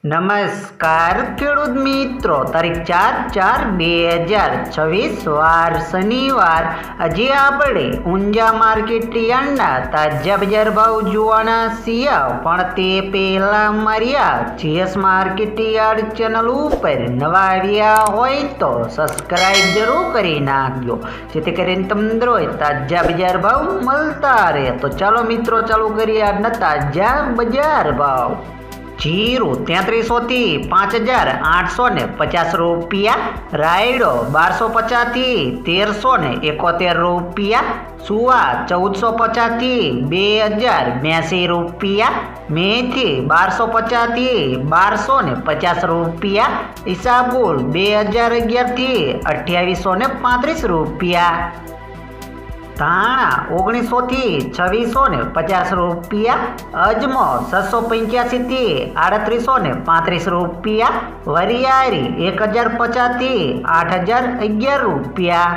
નમસ્કાર ખેડૂત મિત્રો, તારીખ 4/4/2026 વાર શનિવાર. આજે આપણે ઊંઝા માર્કેટ યાર્ડના તાજા બજાર ભાવ જોવાના છીએ, પણ તે પહેલા મારી આ જીએસ માર્કેટ યાર્ડ ચેનલ ઉપર નવા આવ્યા હોય તો સબસ્ક્રાઇબ જરૂર કરી નાખજો, જેથી કરીને તમને રોજ તાજા બજાર ભાવ મળતા રહે. તો ચાલો મિત્રો, ચાલુ કરીએ આજના તાજા બજાર ભાવ. જીરું 3300 થી 5850 રૂપિયા, રાયડો 1250 થી 1371 રૂપિયા, સુવા 1450 થી 2082 રૂપિયા, મેથી 1250 થી 1250 રૂપિયા, ઈસાબુલ 2011 થી 2835 રૂપિયા, ધાણા 1900 થી 2650 રૂપિયા, અજમો 685 થી 3835 રૂપિયા, વરિયાળી 1050 થી 8011 રૂપિયા.